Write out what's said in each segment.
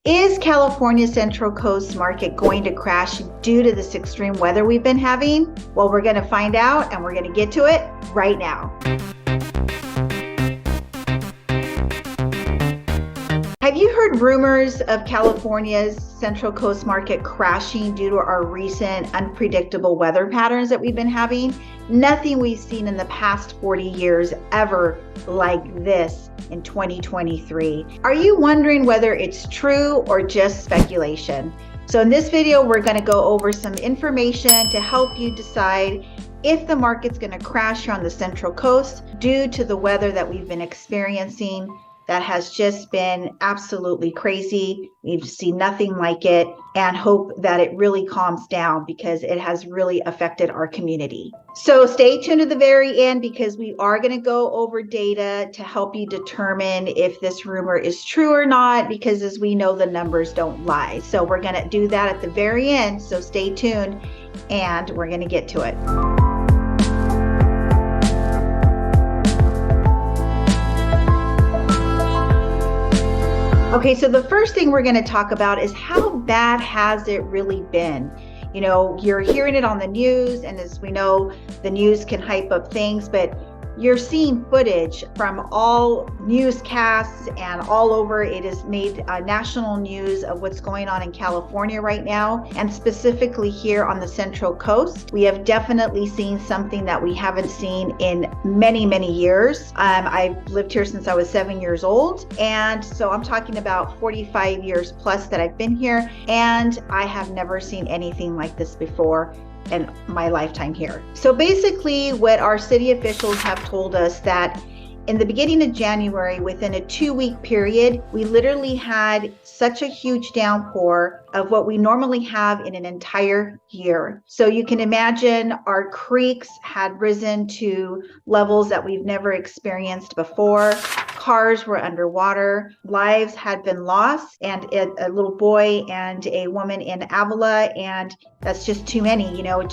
Is California's Central Coast market going to crash due to this extreme weather we've been having? Well, we're going to find out, and we're going to get to it right now. Have you heard rumors of California's Central Coast market crashing due to our recent unpredictable weather patterns that we've been having? Nothing we've seen in the past 40 years ever like this in 2023. Are you wondering whether it's true or just speculation? So in this video, we're going to go over some information to help you decide if the market's going to crash here on the Central Coast due to the weather that we've been experiencing. That has just been absolutely crazy. We've seen nothing like it, and hope that it really calms down because it has really affected our community. So stay tuned to the very end because we are going to go over data to help you determine if this rumor is true or not, because as we know, the numbers don't lie. So we're going to do that at the very end. So stay tuned and we're going to get to it. Okay, so the first thing we're going to talk about is how bad has it really been? You know, you're hearing it on the news, and as we know, the news can hype up things, but you're seeing footage from all newscasts and all over. It has made national news of what's going on in California right now, and specifically here on the Central Coast. We have definitely seen something that we haven't seen in many, many years. I've lived here since I was 7 years old, and so I'm talking about 45 years plus that I've been here, and I have never seen anything like this before in my lifetime here. So basically what our city officials have told us that in the beginning of January, within a 2-week period, we literally had such a huge downpour of what we normally have in an entire year. So you can imagine our creeks had risen to levels that we've never experienced before. Cars were underwater, lives had been lost, and a little boy and a woman in Avila, and that's just too many. You know, it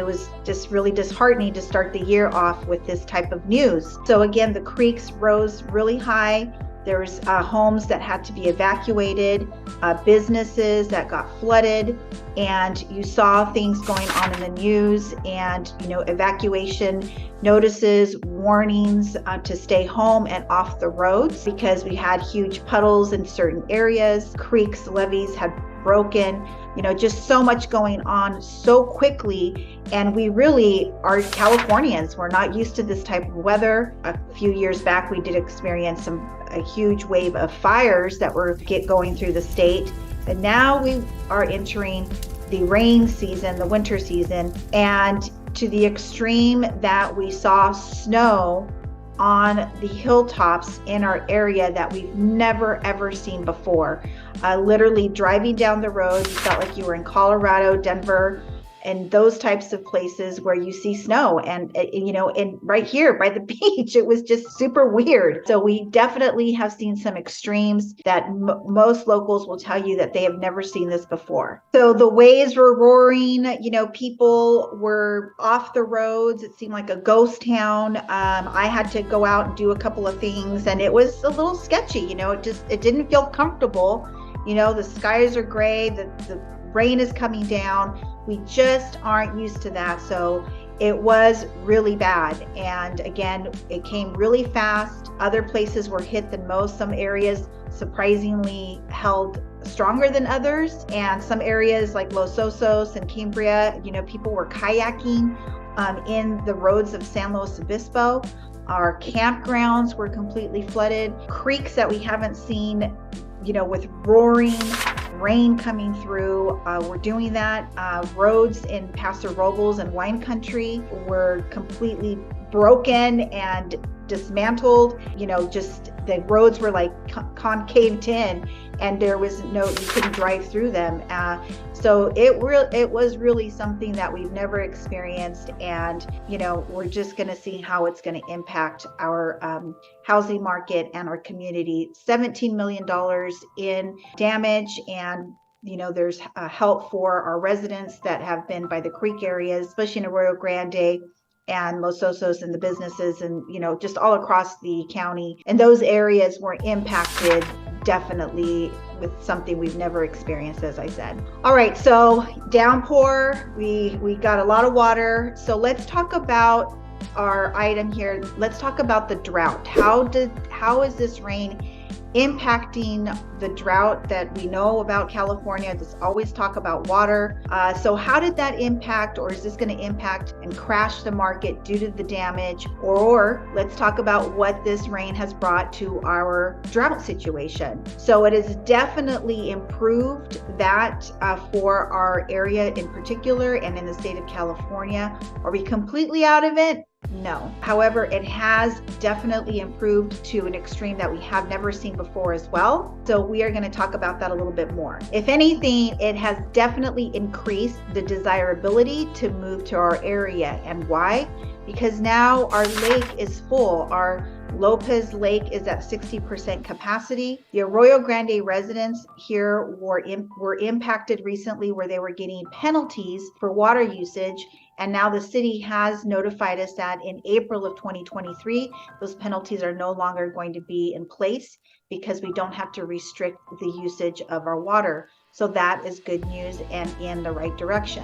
was just really disheartening to start the year off with this type of news. So again, the creeks rose really high. There was homes that had to be evacuated, businesses that got flooded, and you saw things going on in the news, and evacuation notices, warnings to stay home and off the roads because we had huge puddles in certain areas. Creeks, levees had broken, just so much going on so quickly. And we really are Californians. We're not used to this type of weather. A few years back, we did experience a huge wave of fires that were going through the state. But now we are entering the rain season, the winter season, and to the extreme that we saw snow on the hilltops in our area that we've never ever seen before. Literally driving down the road, you felt like you were in Colorado, Denver, and those types of places where you see snow. And and right here by the beach, it was just super weird. So we definitely have seen some extremes that most locals will tell you that they have never seen this before. So the waves were roaring, people were off the roads. It seemed like a ghost town. I had to go out and do a couple of things, and it was a little sketchy. It didn't feel comfortable. The skies are gray, the rain is coming down. We just aren't used to that. So it was really bad. And again, it came really fast. Other places were hit than most. Some areas surprisingly held stronger than others. And some areas like Los Osos and Cambria, people were kayaking in the roads of San Luis Obispo. Our campgrounds were completely flooded. Creeks that we haven't seen, with roaring rain coming through, we're doing that. Roads in Paso Robles and wine country were completely broken and dismantled. Just the roads were like concaved in, and there was you couldn't drive through them. So it was really something that we've never experienced, and we're just going to see how it's going to impact our housing market and our community. $17 million in damage, and there's help for our residents that have been by the creek areas, especially in Arroyo Grande and Los Osos and the businesses, and just all across the county. And those areas were impacted definitely with something we've never experienced, as I said. All right, so downpour, we got a lot of water. So let's talk about our item here. Let's talk about the drought. How is this rain impacting the drought that we know about California? Just always talk about water. So how did that impact, or is this going to impact and crash the market due to the damage? Or let's talk about what this rain has brought to our drought situation. So it has definitely improved that for our area in particular and in the state of California. Are we completely out of it? No. However, it has definitely improved to an extreme that we have never seen before as well. So we are going to talk about that a little bit more. If anything, it has definitely increased the desirability to move to our area. And why? Because now our lake is full. Our Lopez Lake is at 60% capacity. The Arroyo Grande residents here were impacted recently, where they were getting penalties for water usage. And now the city has notified us that in April of 2023, those penalties are no longer going to be in place because we don't have to restrict the usage of our water. So that is good news and in the right direction.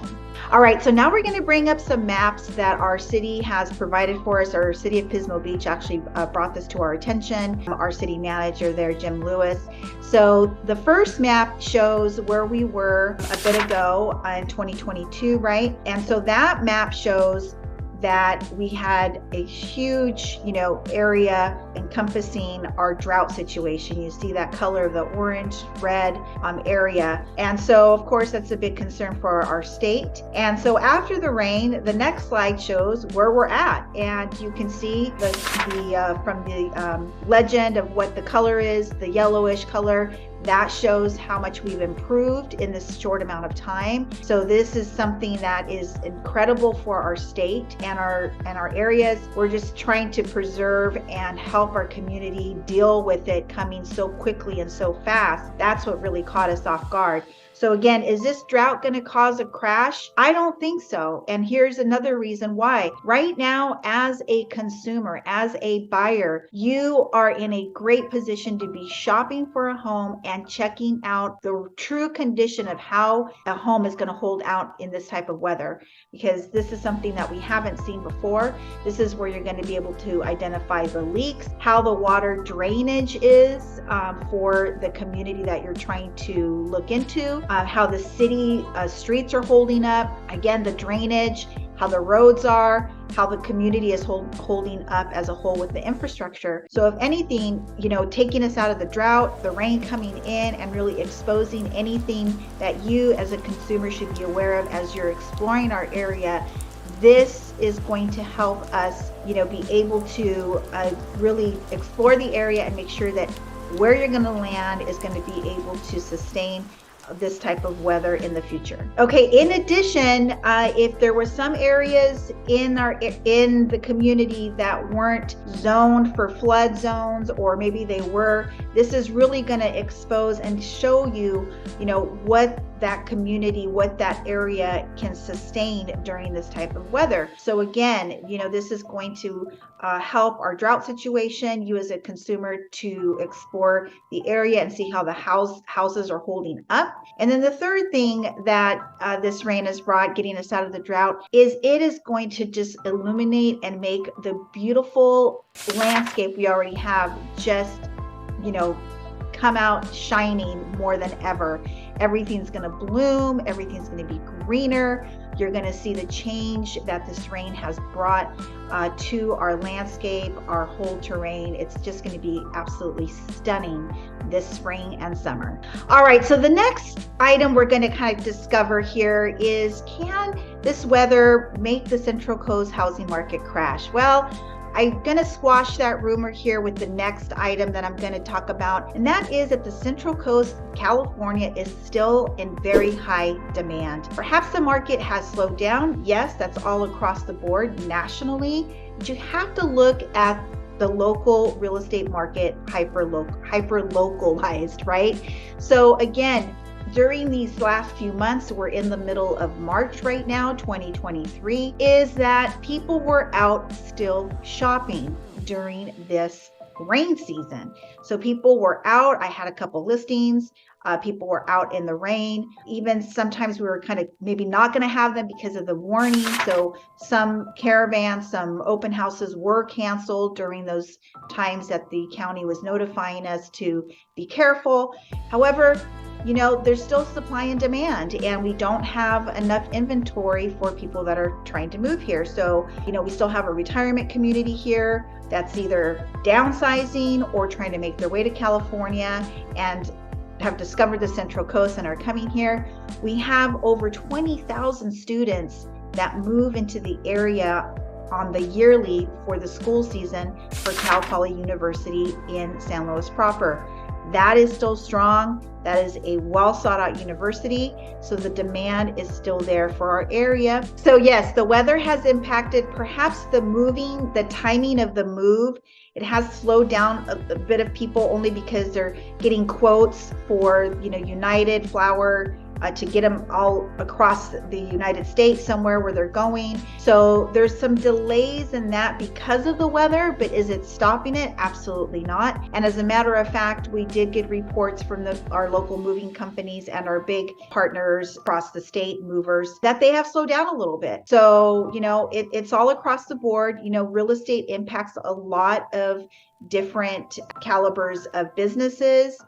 All right, so now we're going to bring up some maps that our city has provided for us. Our city of Pismo Beach actually brought this to our attention. Our city manager there, Jim Lewis. So the first map shows where we were a bit ago in 2022, right? And so that map shows that we had a huge, area encompassing our drought situation. You see that color of the orange, red area. And so, of course, that's a big concern for our state. And so after the rain, the next slide shows where we're at. And you can see from the legend of what the color is, the yellowish color, that shows how much we've improved in this short amount of time. So this is something that is incredible for our state and our areas. We're just trying to preserve and help our community deal with it coming so quickly and so fast. That's what really caught us off guard. So again, is this drought going to cause a crash? I don't think so. And here's another reason why. Right now, as a consumer, as a buyer, you are in a great position to be shopping for a home and checking out the true condition of how a home is going to hold out in this type of weather, because this is something that we haven't seen before. This is where you're going to be able to identify the leaks, how the water drainage is for the community that you're trying to look into. How the city streets are holding up, again, the drainage, how the roads are, how the community is holding up as a whole with the infrastructure. So if anything, taking us out of the drought, the rain coming in and really exposing anything that you as a consumer should be aware of as you're exploring our area, this is going to help us, be able to really explore the area and make sure that where you're going to land is going to be able to sustain this type of weather in the future. Okay, in addition, if there were some areas in the community that weren't zoned for flood zones, or maybe they were, this is really going to expose and show you, what that community, what that area can sustain during this type of weather. So again, this is going to help our drought situation, you as a consumer to explore the area and see how the houses are holding up. And then the third thing that this rain has brought, getting us out of the drought, is it is going to just illuminate and make the beautiful landscape we already have just, come out shining more than ever. Everything's going to bloom, everything's going to be greener. You're going to see the change that this rain has brought to our landscape, our whole terrain. It's just going to be absolutely stunning this spring and summer. All right, so the next item we're going to kind of discover here is, can this weather make the Central Coast housing market crash? Well, I'm going to squash that rumor here with the next item that I'm going to talk about, and that is that the Central Coast, California, is still in very high demand. Perhaps the market has slowed down. Yes, that's all across the board nationally, but you have to look at the local real estate market hyper localized, right? So again, during these last few months, we're in the middle of March right now, 2023, is that people were out still shopping during this rain season. So people were out. I had a couple listings. People were out in the rain. Even sometimes we were kind of maybe not going to have them because of the warning. So some caravans, some open houses were canceled during those times that the county was notifying us to be careful. However, there's still supply and demand, and we don't have enough inventory for people that are trying to move here. So, we still have a retirement community here that's either downsizing or trying to make their way to California and have discovered the Central Coast and are coming here. We have over 20,000 students that move into the area on the yearly for the school season for Cal Poly University in San Luis proper. That is still strong. That is a well sought out university. So the demand is still there for our area. So yes, the weather has impacted perhaps the timing of the move. It has slowed down a bit of people only because they're getting quotes for, United Flower to get them all across the United States somewhere where they're going. So there's some delays in that because of the weather, but is it stopping it? Absolutely not. And as a matter of fact, we did get reports from our local moving companies and our big partners across the state, movers, that they have slowed down a little bit. So, it's all across the board. Real estate impacts a lot of different calibers of businesses.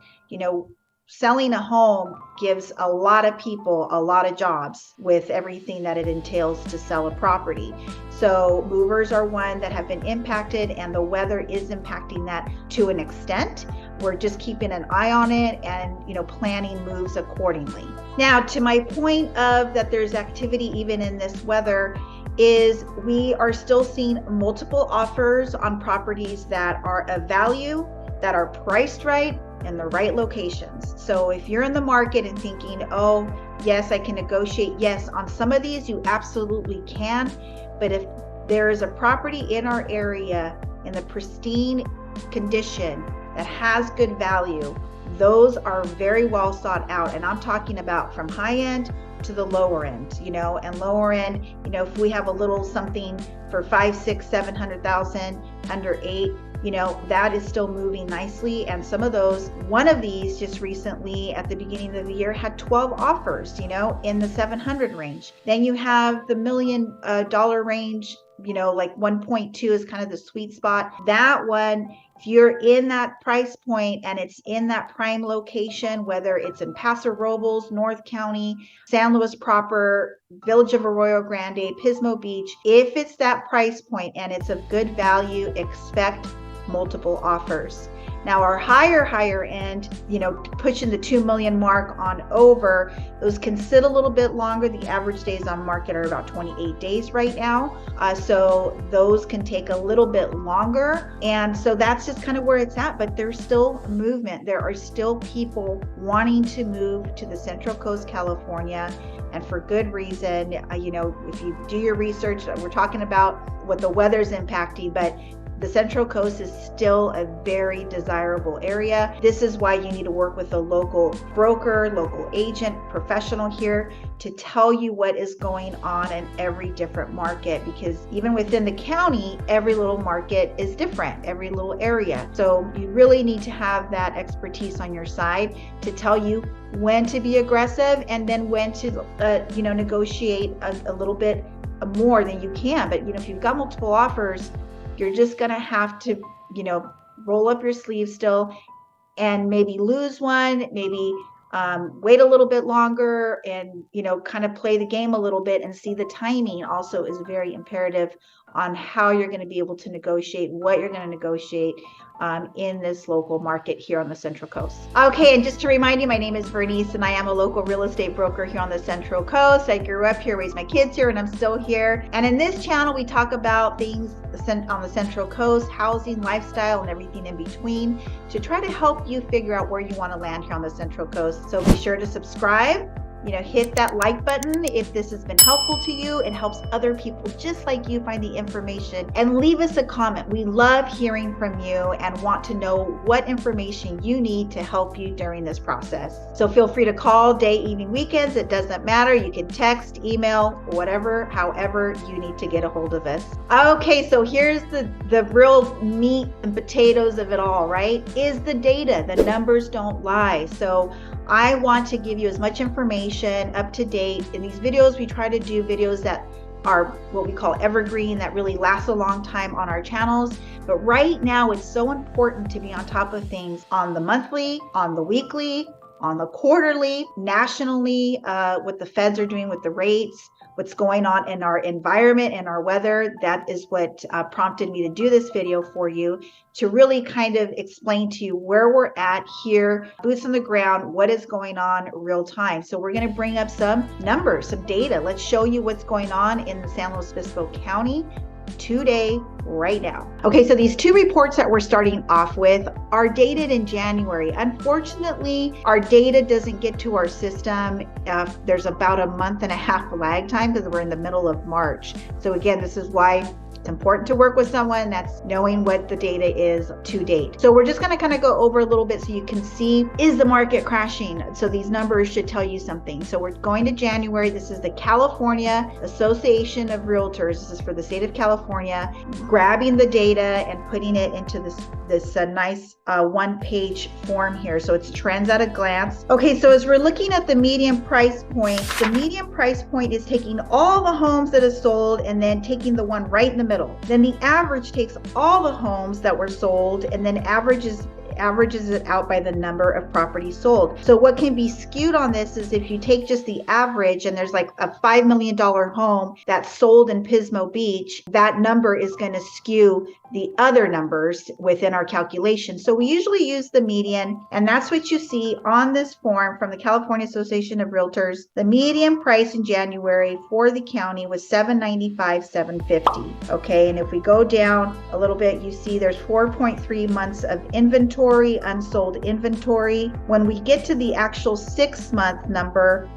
Selling a home gives a lot of people a lot of jobs with everything that it entails to sell a property. So movers are one that have been impacted, and the weather is impacting that to an extent. We're just keeping an eye on it and, planning moves accordingly. Now, to my point of that there's activity even in this weather, is we are still seeing multiple offers on properties that are of value, that are priced right, in the right locations. So if you're in the market and thinking, oh, yes, I can negotiate. Yes, on some of these, you absolutely can. But if there is a property in our area in the pristine condition that has good value, those are very well sought out. And I'm talking about from high end to the lower end, and lower end, if we have a little something for 5, 6, 700,000 under 8, that is still moving nicely. And some of those, one of these just recently at the beginning of the year had 12 offers, in the 700 range. Then you have the $1 million range, like 1.2 is kind of the sweet spot. That one, if you're in that price point and it's in that prime location, whether it's in Paso Robles, North County, San Luis proper, Village of Arroyo Grande, Pismo Beach, if it's that price point and it's of good value, expect multiple offers. Now our higher end, pushing the 2 million mark on over, those can sit a little bit longer. The average days on market are about 28 days right now. So those can take a little bit longer. And so that's just kind of where it's at, but there's still movement. There are still people wanting to move to the Central Coast, California, and for good reason. If you do your research, we're talking about what the weather's impacting, but the Central Coast is still a very desirable area. This is why you need to work with a local broker, local agent, professional here to tell you what is going on in every different market, because even within the county, every little market is different, every little area. So you really need to have that expertise on your side to tell you when to be aggressive and then when to, negotiate a little bit more than you can. But, if you've got multiple offers, you're just going to have to, roll up your sleeves still and maybe lose one, maybe wait a little bit longer and, kind of play the game a little bit and see the timing also is very imperative on how you're going to be able to negotiate, what you're going to negotiate in this local market here on the Central Coast. Okay, and just to remind you, my name is Bernice and I am a local real estate broker here on the Central Coast. I grew up here, raised my kids here, and I'm still here. And in this channel, we talk about things on the Central Coast, housing, lifestyle, and everything in between to try to help you figure out where you want to land here on the Central Coast. So be sure to subscribe, hit that like button if this has been helpful to you. It helps other people just like you find the information, and leave us a comment. We love hearing from you and want to know what information you need to help you during this process. So feel free to call day, evening, weekends. It doesn't matter. You can text, email, whatever, however you need to get a hold of us. Okay, so here's the real meat and potatoes of it all, right? Is the data. The numbers don't lie. So I want to give you as much information up to date. In these videos, we try to do videos that are what we call evergreen, that really last a long time on our channels. But right now, it's so important to be on top of things on the monthly, on the weekly, on the quarterly, nationally, what the feds are doing with the rates, what's going on in our environment and our weather. That is what prompted me to do this video for you, to really kind of explain to you where we're at here, boots on the ground, what is going on real time. So we're going to bring up some numbers, some data. Let's show you what's going on in the San Luis Obispo County today, right now. Okay, so these two reports that we're starting off with are dated in January. Unfortunately, our data doesn't get to our system. There's about a month and a half lag time because we're in the middle of March. So again, this is why it's important to work with someone that's knowing what the data is to date. So we're just going to kind of go over a little bit so you can see, is the market crashing? So these numbers should tell you something. So we're going to January. This is the California Association of Realtors. This is for the state of California, grabbing the data and putting it into this nice one-page form here. So it's trends at a glance. Okay, so as we're looking at the median price point, the median price point is taking all the homes that are sold and then taking the one right in the middle. Then the average takes all the homes that were sold and then averages it out by the number of properties sold. So what can be skewed on this is if you take just the average and there's like a $5 million home that's sold in Pismo Beach, that number is going to skew the other numbers within our calculation. So we usually use the median, and that's what you see on this form from the California Association of Realtors. The median price in January for the county was $795, $750. Okay, and if we go down a little bit, you see there's 4.3 months of inventory, unsold inventory. When we get to the actual 6-month number,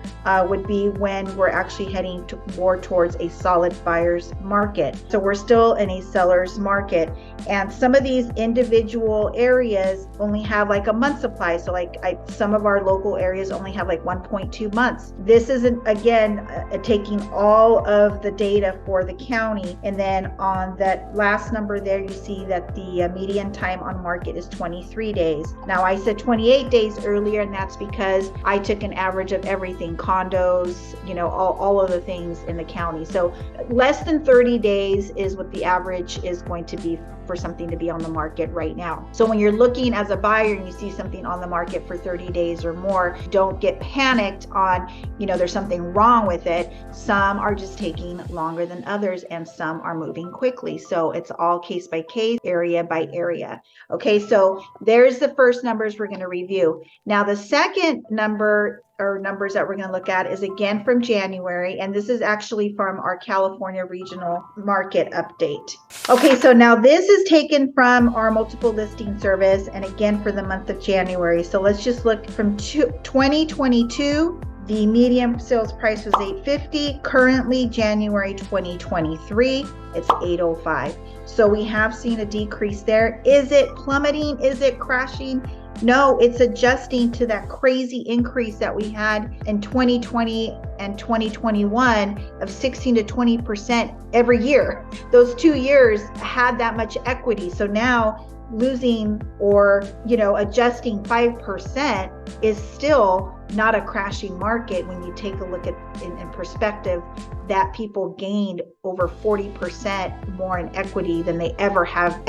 would be when we're actually heading more towards a solid buyer's market. So we're still in a seller's market, and some of these individual areas only have like a month supply. So like some of our local areas only have like 1.2 months. This isn't, again, taking all of the data for the county. And then on that last number there, you see that the median time on market is 23 days. Now I said 28 days earlier, and that's because I took an average of everything, condos, all of the things in the county. So less than 30 days is what the average is going to be for something to be on the market right now. So when you're looking as a buyer and you see something on the market for 30 days or more, don't get panicked on, there's something wrong with it. Some are just taking longer than others, and some are moving quickly. So it's all case by case, area by area. Okay, so there's the first numbers we're going to review. Now the second number or numbers that we're going to look at is again from January, and this is actually from our California regional market update. Okay, so now this is taken from our multiple listing service, and again for the month of January. So let's just look from 2022. The median sales price was $850. Currently, January 2023, it's $805. So we have seen a decrease there. Is it plummeting? Is it crashing? No, it's adjusting to that crazy increase that we had in 2020 and 2021 of 16 to 20% every year. Those 2 years had that much equity. So now losing or, adjusting 5% is still not a crashing market when you take a look at in perspective that people gained over 40% more in equity than they ever have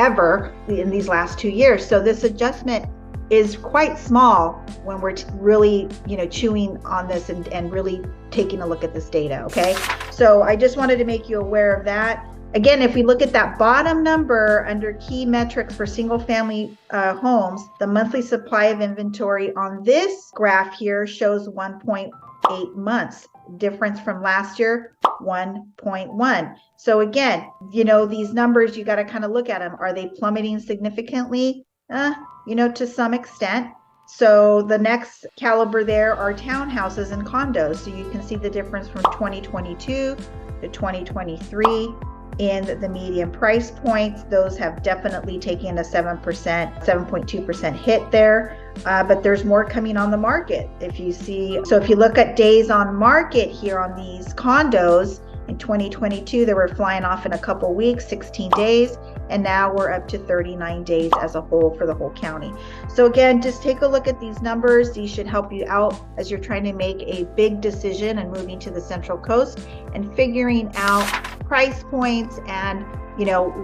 in these last 2 years. So this adjustment is quite small when we're really, chewing on this and really taking a look at this data, okay? So I just wanted to make you aware of that. Again, if we look at that bottom number under key metrics for single family homes, the monthly supply of inventory on this graph here shows 1.8 months. Difference from last year, 1.1. So again, these numbers, you got to kind of look at them. Are they plummeting significantly? To some extent. So the next caliber there are townhouses and condos. So you can see the difference from 2022 to 2023 in the median price points. Those have definitely taken a 7.2% hit there. But there's more coming on the market. If you look at days on market here on these condos, in 2022, they were flying off in a couple weeks, 16 days, and now we're up to 39 days as a whole for the whole county. So again, just take a look at these numbers. These should help you out as you're trying to make a big decision and moving to the Central Coast and figuring out price points and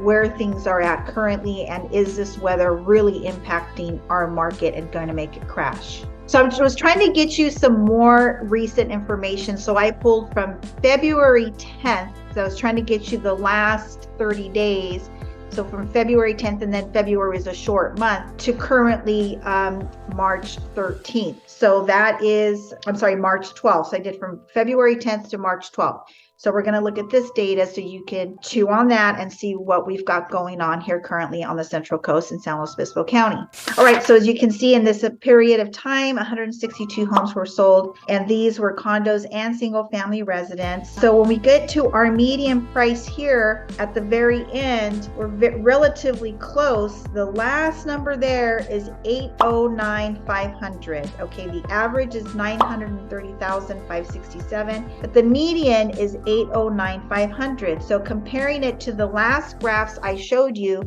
where things are at currently, and is this weather really impacting our market and going to make it crash. So I was trying to get you some more recent information. So I pulled from February 10th. So I was trying to get you the last 30 days. So from February 10th, and then February is a short month, to currently March 13th. So that is, March 12th. So I did from February 10th to March 12th. So we're going to look at this data so you can chew on that and see what we've got going on here currently on the Central Coast in San Luis Obispo County. All right, so as you can see in this period of time, 162 homes were sold, and these were condos and single family residents. So when we get to our median price here at the very end, we're relatively close. The last number there is 809,500. Okay, the average is 930,567, but the median is 809,500. So comparing it to the last graphs I showed you,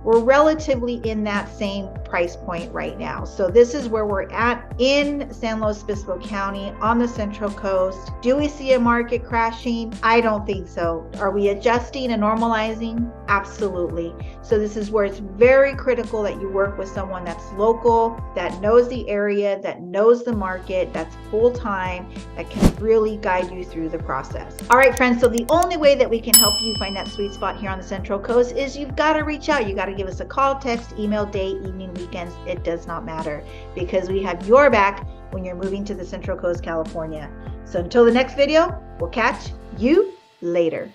we're relatively in that same price point right now. So this is where we're at in San Luis Obispo County on the Central Coast. Do we see a market crashing? I don't think so. Are we adjusting and normalizing? Absolutely. So this is where it's very critical that you work with someone that's local, that knows the area, that knows the market, that's full-time, that can really guide you through the process. All right, friends, so the only way that we can help you find that sweet spot here on the Central Coast is you've got to reach out. You got to give us a call, text, email, day, evening, weekends. It does not matter, because we have your back when you're moving to the Central Coast, California. So until the next video, we'll catch you later.